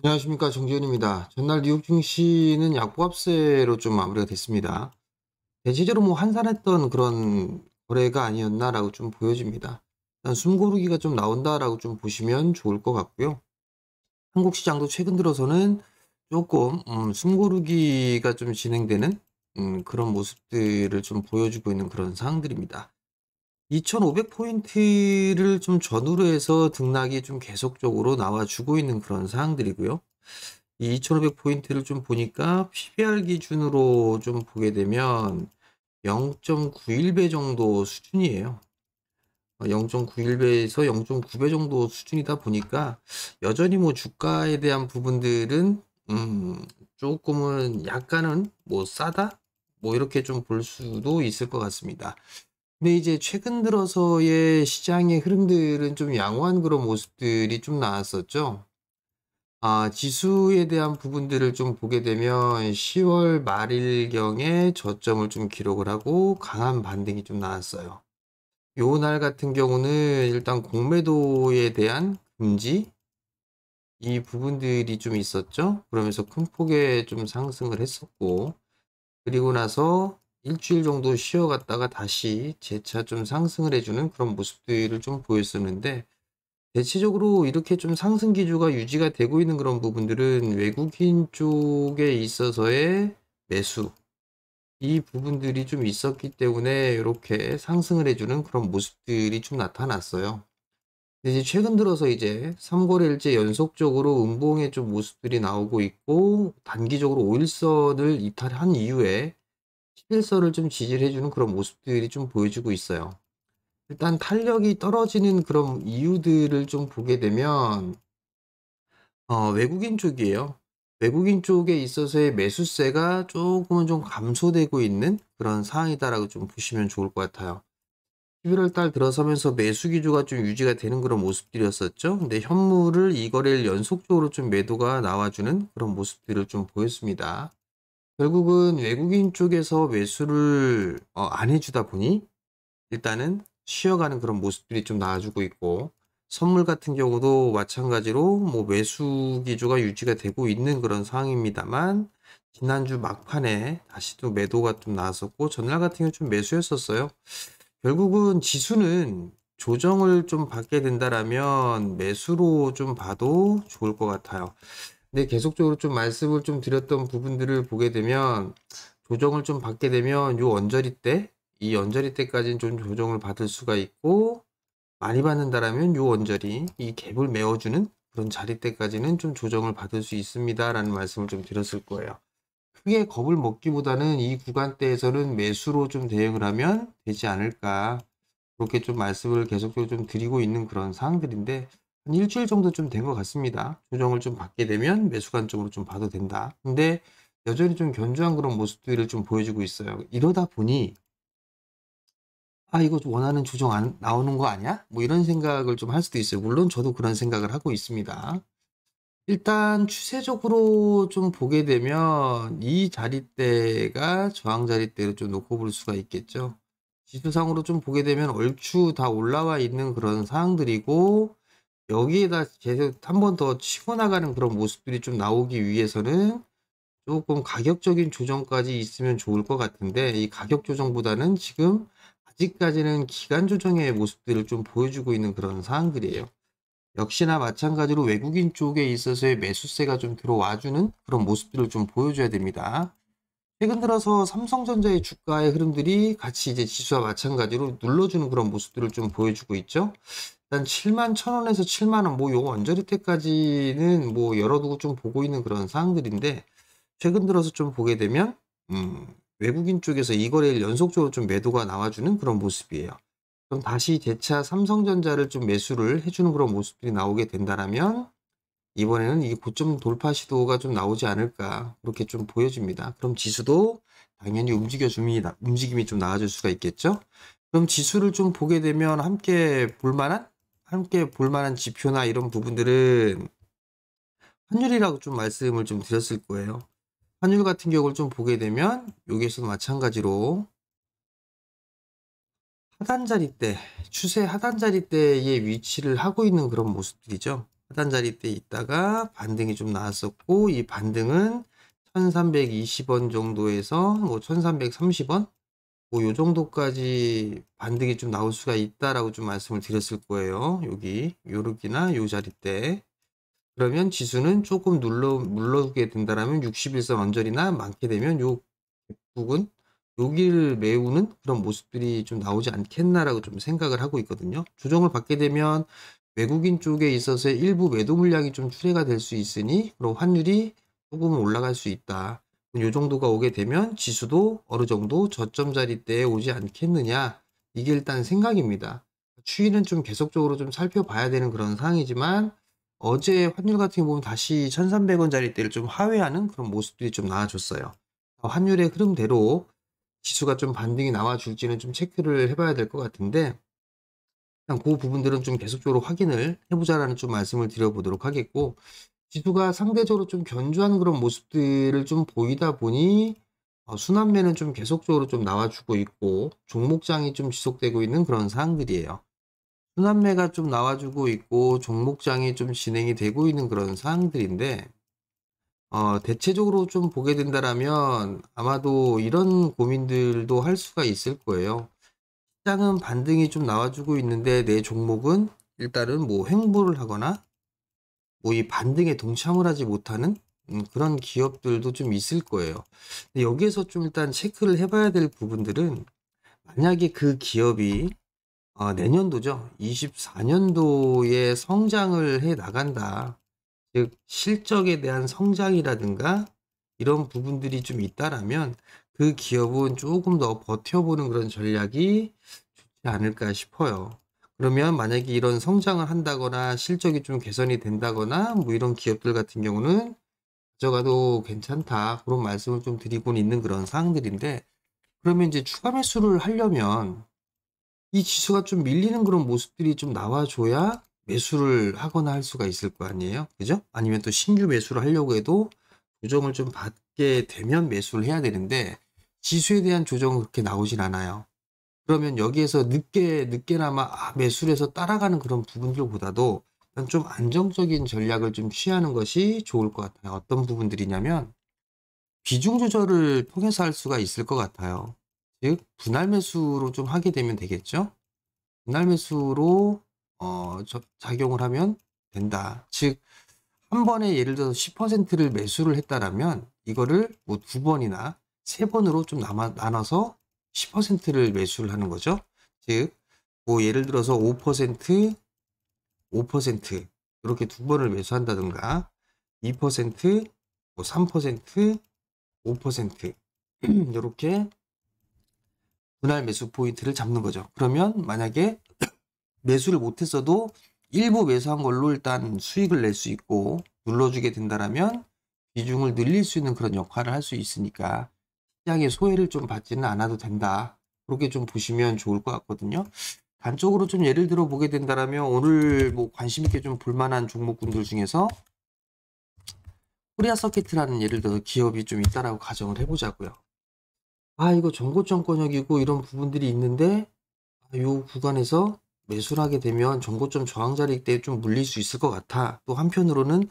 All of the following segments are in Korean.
안녕하십니까, 정지현입니다. 전날 뉴욕 증시는 약보합세로 좀 마무리가 됐습니다. 대체적으로 환산했던 그런 거래가 아니었나라고 좀 보여집니다. 일단 숨고르기가 좀 나온다라고 좀 보시면 좋을 것 같고요. 한국 시장도 최근 들어서는 조금 숨고르기가 좀 진행되는 그런 모습들을 좀 보여주고 있는 그런 상황들입니다. 2,500포인트를 좀 전후로 해서 등락이 좀 계속적으로 나와주고 있는 그런 상황들이고요. 이 2,500포인트를 좀 보니까 PBR 기준으로 좀 보게 되면 0.91배 정도 수준이에요. 0.91배에서 0.9배 정도 수준이다 보니까 여전히 주가에 대한 부분들은 조금은 약간은 싸다? 이렇게 좀 볼 수도 있을 것 같습니다. 근데 이제 최근 들어서의 시장의 흐름들은 좀 양호한 그런 모습들이 좀 나왔었죠. 지수에 대한 부분들을 좀 보게 되면 10월 말일경에 저점을 좀 기록을 하고 강한 반등이 좀 나왔어요. 요 날 같은 경우는 일단 공매도에 대한 금지 이 부분들이 좀 있었죠. 그러면서 큰 폭의 좀 상승을 했었고, 그리고 나서 일주일 정도 쉬어갔다가 다시 재차 좀 상승을 해주는 그런 모습들을 좀 보였었는데, 대체적으로 이렇게 좀 상승 기조가 유지가 되고 있는 그런 부분들은 외국인 쪽에 있어서의 매수, 이 부분들이 좀 있었기 때문에 이렇게 상승을 해주는 그런 모습들이 좀 나타났어요. 근데 이제 최근 들어서 이제 3거래일째 연속적으로 음봉의 좀 모습들이 나오고 있고, 단기적으로 5일선을 이탈한 이후에 11선을 좀 지지를 해주는 그런 모습들이 좀 보여지고 있어요. 일단 탄력이 떨어지는 그런 이유들을 좀 보게 되면 외국인 쪽이에요. 외국인 쪽에 있어서의 매수세가 조금은 좀 감소되고 있는 그런 상황이다라고 좀 보시면 좋을 것 같아요. 11월 달 들어서면서 매수 기조가 좀 유지가 되는 그런 모습들이었었죠. 근데 현물을 이 거래일 연속적으로 좀 매도가 나와주는 그런 모습들을 좀 보였습니다. 결국은 외국인 쪽에서 매수를 안 해주다 보니 일단은 쉬어가는 그런 모습들이 좀 나와주고 있고, 선물 같은 경우도 마찬가지로 매수 기조가 유지가 되고 있는 그런 상황입니다만, 지난주 막판에 다시 또 매도가 좀 나왔었고, 전날 같은 경우 좀 매수했었어요. 결국은 지수는 조정을 좀 받게 된다라면 매수로 좀 봐도 좋을 것 같아요. 근데 계속적으로 좀 말씀을 좀 드렸던 부분들을 보게 되면, 조정을 좀 받게 되면 요 언저리 때, 이 언저리 때까지는 좀 조정을 받을 수가 있고, 많이 받는다라면 요 언저리, 이 갭을 메워주는 그런 자리 때까지는 좀 조정을 받을 수 있습니다라는 말씀을 좀 드렸을 거예요. 크게 겁을 먹기보다는 이 구간대에서는 매수로 좀 대응을 하면 되지 않을까. 그렇게 좀 말씀을 계속적으로 좀 드리고 있는 그런 사항들인데, 한 일주일 정도 좀 된 것 같습니다. 조정을 좀 받게 되면 매수 관점으로 좀 봐도 된다. 근데 여전히 좀 견조한 그런 모습들을 좀 보여주고 있어요. 이러다 보니 이거 좀 원하는 조정 안 나오는 거 아니야? 이런 생각을 좀 할 수도 있어요. 물론 저도 그런 생각을 하고 있습니다. 일단 추세적으로 좀 보게 되면 이 자리대가 저항 자리대로 좀 놓고 볼 수가 있겠죠. 지수상으로 좀 보게 되면 얼추 다 올라와 있는 그런 상황들이고, 여기에다 계속 한 번 더 치고 나가는 그런 모습들이 좀 나오기 위해서는 조금 가격적인 조정까지 있으면 좋을 것 같은데, 이 가격 조정보다는 지금 아직까지는 기간 조정의 모습들을 좀 보여주고 있는 그런 상황들이에요. 역시나 마찬가지로 외국인 쪽에 있어서의 매수세가 좀 들어와주는 그런 모습들을 좀 보여줘야 됩니다. 최근 들어서 삼성전자의 주가의 흐름들이 같이 이제 지수와 마찬가지로 눌러주는 그런 모습들을 좀 보여주고 있죠. 일단 7만 1,000원에서 7만 원, 요 언저리 때까지는 열어두고 좀 보고 있는 그런 상황들인데, 최근 들어서 좀 보게 되면, 외국인 쪽에서 이 거래일 연속적으로 좀 매도가 나와주는 그런 모습이에요. 그럼 다시 재차 삼성전자를 좀 매수를 해주는 그런 모습들이 나오게 된다라면, 이번에는 이 고점 돌파 시도가 좀 나오지 않을까, 그렇게 좀 보여집니다. 그럼 지수도 당연히 움직임이 좀 나아질 수가 있겠죠? 그럼 지수를 좀 보게 되면 함께 볼만한 지표나 이런 부분들은 환율이라고 좀 말씀을 좀 드렸을 거예요. 환율 같은 경우를 좀 보게 되면 여기에서도 마찬가지로 하단자리 때, 추세 하단자리 때에 위치를 하고 있는 그런 모습들이죠. 하단 자리대에 있다가 반등이 좀 나왔었고, 이 반등은 1320원 정도에서 뭐 1330원 뭐 요 정도까지 반등이 좀 나올 수가 있다라고 좀 말씀을 드렸을 거예요. 여기 요렇게나 요 자리대. 그러면 지수는 조금 물러게 된다라면 61선 언저리나 많게 되면 요 부분 여기를 메우는 그런 모습들이 좀 나오지 않겠나라고 좀 생각을 하고 있거든요. 조정을 받게 되면 외국인 쪽에 있어서의 일부 매도 물량이 좀 출회가 될 수 있으니 그럼 환율이 조금 올라갈 수 있다. 요 정도가 오게 되면 지수도 어느 정도 저점 자리대에 오지 않겠느냐. 이게 일단 생각입니다. 추이는 좀 계속적으로 좀 살펴봐야 되는 그런 상황이지만 어제 환율 같은 경우 보면 다시 1300원 자리대를 좀 하회하는 그런 모습들이 좀 나와줬어요. 환율의 흐름대로 지수가 좀 반등이 나와줄지는 좀 체크를 해봐야 될 것 같은데 일단 그 부분들은 좀 계속적으로 확인을 해보자라는 좀 말씀을 드려보도록 하겠고 지수가 상대적으로 좀 견조한 그런 모습들을 좀 보이다 보니 순환매는 좀 계속적으로 좀 나와주고 있고 종목장이 좀 지속되고 있는 그런 사항들이에요. 순환매가 좀 나와주고 있고 종목장이 좀 진행이 되고 있는 그런 사항들인데 대체적으로 좀 보게 된다라면 아마도 이런 고민들도 할 수가 있을 거예요. 시장은 반등이 좀 나와주고 있는데 내 종목은 일단은 뭐 횡보를 하거나 뭐 이 반등에 동참을 하지 못하는 그런 기업들도 좀 있을 거예요. 근데 여기에서 좀 일단 체크를 해봐야 될 부분들은 만약에 그 기업이 내년도죠. 24년도에 성장을 해 나간다. 즉 실적에 대한 성장이라든가 이런 부분들이 좀 있다라면 그 기업은 조금 더 버텨보는 그런 전략이 좋지 않을까 싶어요. 그러면 만약에 이런 성장을 한다거나 실적이 좀 개선이 된다거나 뭐 이런 기업들 같은 경우는 가져가도 괜찮다. 그런 말씀을 좀 드리고는 있는 그런 사항들인데 그러면 이제 추가 매수를 하려면 이 지수가 좀 밀리는 그런 모습들이 좀 나와줘야 매수를 하거나 할 수가 있을 거 아니에요? 그죠? 아니면 또 신규 매수를 하려고 해도 조정을 좀 받게 되면 매수를 해야 되는데 지수에 대한 조정은 그렇게 나오진 않아요. 그러면 여기에서 늦게나마 매수를 해서 따라가는 그런 부분들보다도 좀 안정적인 전략을 좀 취하는 것이 좋을 것 같아요. 어떤 부분들이냐면 비중 조절을 통해서 할 수가 있을 것 같아요. 즉 분할 매수로 좀 하게 되면 되겠죠. 분할 매수로 작용을 하면 된다. 즉 한 번에 예를 들어서 10%를 매수를 했다라면 이거를 뭐 2번이나 3번으로 좀 나눠서 10%를 매수를 하는 거죠. 즉 뭐 예를 들어서 5%, 5% 이렇게 2번을 매수한다든가 2%, 뭐 3%, 5% 이렇게 분할 매수 포인트를 잡는 거죠. 그러면 만약에 매수를 못했어도 일부 매수한 걸로 일단 수익을 낼 수 있고 눌러주게 된다라면 비중을 늘릴 수 있는 그런 역할을 할 수 있으니까 시장의 소외를 좀 받지는 않아도 된다. 그렇게 좀 보시면 좋을 것 같거든요. 단적으로 좀 예를 들어 보게 된다라면 오늘 뭐 관심 있게 좀 볼만한 종목군들 중에서 코리아 서킷이라는 예를 들어 기업이 좀 있다라고 가정을 해보자고요. 이거 정고점권역이고 이런 부분들이 있는데 이 구간에서 매수를 하게 되면 정고점 저항 자리 때 좀 물릴 수 있을 것 같아. 또 한편으로는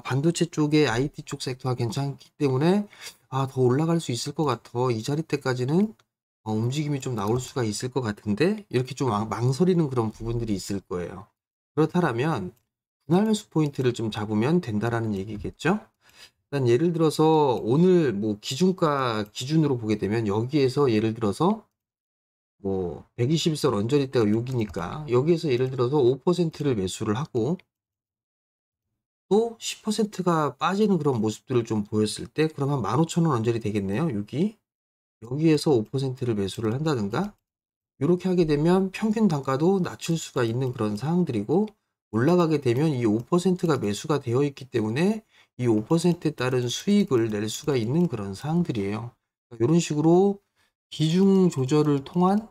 반도체 쪽에 IT 쪽 섹터가 괜찮기 때문에 더 올라갈 수 있을 것 같아. 이 자리 때까지는 움직임이 좀 나올 수가 있을 것 같은데 이렇게 좀 망설이는 그런 부분들이 있을 거예요. 그렇다면 분할 매수 포인트를 좀 잡으면 된다라는 얘기겠죠? 일단 예를 들어서 오늘 뭐 기준가 기준으로 보게 되면 여기에서 예를 들어서 뭐 121선 언저리대가 여기니까 여기에서 예를 들어서 5%를 매수를 하고 또 10%가 빠지는 그런 모습들을 좀 보였을 때 그러면 15,000원 언저리 되겠네요. 여기에서 5%를 매수를 한다든가 이렇게 하게 되면 평균 단가도 낮출 수가 있는 그런 상황들이고 올라가게 되면 이 5%가 매수가 되어 있기 때문에 이 5%에 따른 수익을 낼 수가 있는 그런 상황들이에요. 이런 식으로 비중 조절을 통한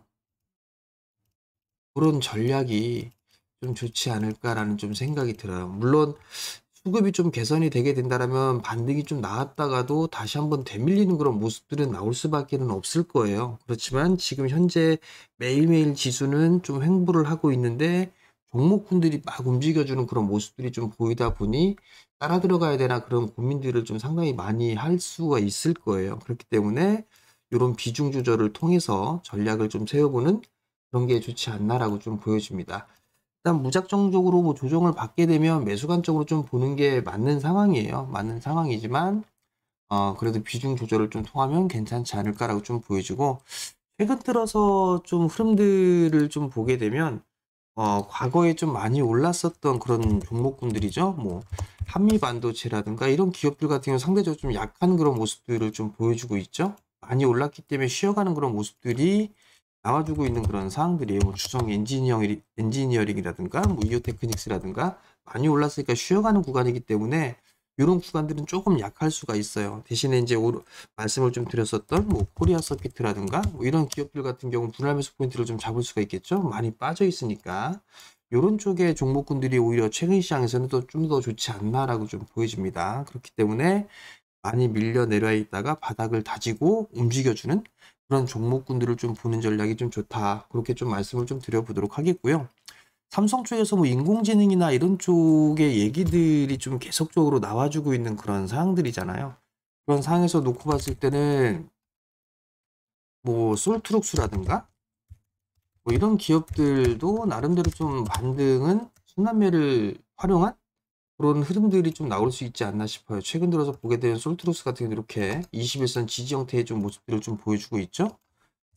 그런 전략이 좀 좋지 않을까라는 좀 생각이 들어요. 물론 수급이 좀 개선이 되게 된다라면 반등이 좀 나왔다가도 다시 한번 되밀리는 그런 모습들은 나올 수밖에는 없을 거예요. 그렇지만 지금 현재 매일매일 지수는 좀 횡보를 하고 있는데 종목군들이 막 움직여주는 그런 모습들이 좀 보이다 보니 따라 들어가야 되나 그런 고민들을 좀 상당히 많이 할 수가 있을 거예요. 그렇기 때문에 요런 비중 조절을 통해서 전략을 좀 세워보는 그런 게 좋지 않나라고 좀 보여집니다. 일단 무작정적으로 뭐 조정을 받게 되면 매수 관점으로 좀 보는 게 맞는 상황이에요. 맞는 상황이지만 그래도 비중 조절을 좀 통하면 괜찮지 않을까라고 좀 보여지고, 최근 들어서 좀 흐름들을 좀 보게 되면 과거에 좀 많이 올랐었던 그런 종목군들이죠. 뭐 한미반도체라든가 이런 기업들 같은 경우는 상대적으로 좀 약한 그런 모습들을 좀 보여주고 있죠. 많이 올랐기 때문에 쉬어가는 그런 모습들이 나와주고 있는 그런 상황들이에요. 뭐 주성 엔지니어링이라든가 뭐 이오테크닉스라든가 많이 올랐으니까 쉬어가는 구간이기 때문에 이런 구간들은 조금 약할 수가 있어요. 대신에 이제 말씀을 좀 드렸었던 뭐 코리아 서킷이라든가 뭐 이런 기업들 같은 경우는 분할 매수 포인트를 좀 잡을 수가 있겠죠. 많이 빠져 있으니까 이런 쪽의 종목군들이 오히려 최근 시장에서는 또 좀 더 좋지 않나라고 좀 보여집니다. 그렇기 때문에 많이 밀려 내려 있다가 바닥을 다지고 움직여주는 그런 종목군들을 좀 보는 전략이 좀 좋다. 그렇게 좀 말씀을 좀 드려보도록 하겠고요. 삼성 쪽에서 뭐 인공지능이나 이런 쪽의 얘기들이 좀 계속적으로 나와주고 있는 그런 상황들이잖아요. 그런 상황에서 놓고 봤을 때는 뭐 솔트룩스라든가 뭐 이런 기업들도 나름대로 좀 반등은 순환매를 활용한 그런 흐름들이 좀 나올 수 있지 않나 싶어요. 최근 들어서 보게 되면 솔트룩스 같은 경우 이렇게 21선 지지 형태의 좀 모습들을 좀 보여주고 있죠.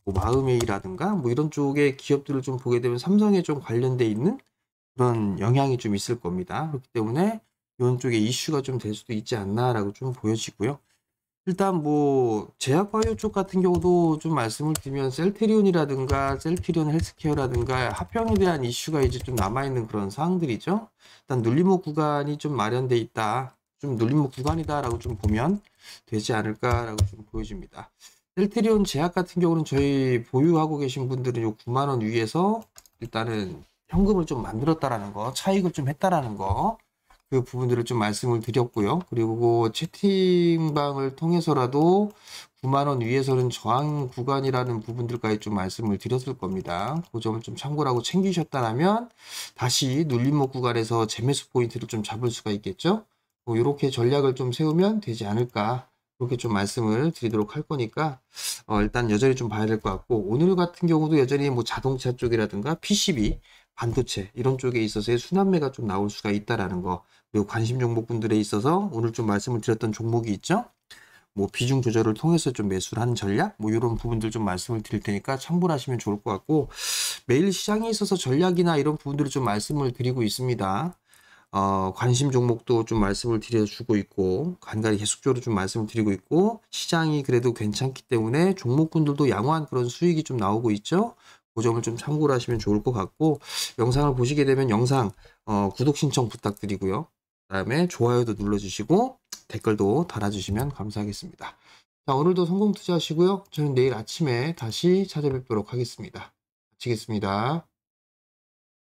뭐 마음웨이라든가 뭐 이런 쪽의 기업들을 좀 보게 되면 삼성에 좀 관련돼 있는 그런 영향이 좀 있을 겁니다. 그렇기 때문에 이런 쪽에 이슈가 좀 될 수도 있지 않나라고 좀 보여지고요. 일단 뭐 제약바이오 쪽 같은 경우도 좀 말씀을 드리면 셀트리온이라든가 셀트리온 헬스케어라든가 합병에 대한 이슈가 이제 좀 남아있는 그런 사항들이죠. 일단 눌림목 구간이 좀 마련돼 있다. 좀 눌림목 구간이다라고 좀 보면 되지 않을까라고 좀 보여집니다. 셀트리온 제약 같은 경우는 저희 보유하고 계신 분들은 요 9만 원 위에서 일단은 현금을 좀 만들었다라는 거, 차익을 좀 했다라는 거, 그 부분들을 좀 말씀을 드렸고요. 그리고 채팅방을 통해서라도 9만 원 위에서는 저항 구간이라는 부분들까지 좀 말씀을 드렸을 겁니다. 그 점을 좀 참고하고 챙기셨다면 다시 눌림목 구간에서 재매수 포인트를 좀 잡을 수가 있겠죠. 뭐 이렇게 전략을 좀 세우면 되지 않을까. 그렇게 좀 말씀을 드리도록 할 거니까 일단 여전히 좀 봐야 될 것 같고, 오늘 같은 경우도 여전히 뭐 자동차 쪽이라든가 PCB, 반도체 이런 쪽에 있어서의 순환매가 좀 나올 수가 있다라는 거, 그리고 관심 종목분들에 있어서 오늘 좀 말씀을 드렸던 종목이 있죠. 뭐 비중 조절을 통해서 좀 매수를 하는 전략, 뭐 이런 부분들 좀 말씀을 드릴 테니까 참고를 하시면 좋을 것 같고, 매일 시장에 있어서 전략이나 이런 부분들을 좀 말씀을 드리고 있습니다. 관심 종목도 좀 말씀을 드려주고 있고, 간간히 계속적으로 좀 말씀을 드리고 있고, 시장이 그래도 괜찮기 때문에 종목군들도 양호한 그런 수익이 좀 나오고 있죠. 그 점을 좀 참고를 하시면 좋을 것 같고, 영상을 보시게 되면 영상 구독 신청 부탁드리고요. 그다음에 좋아요도 눌러주시고 댓글도 달아주시면 감사하겠습니다. 자, 오늘도 성공 투자하시고요. 저는 내일 아침에 다시 찾아뵙도록 하겠습니다. 마치겠습니다.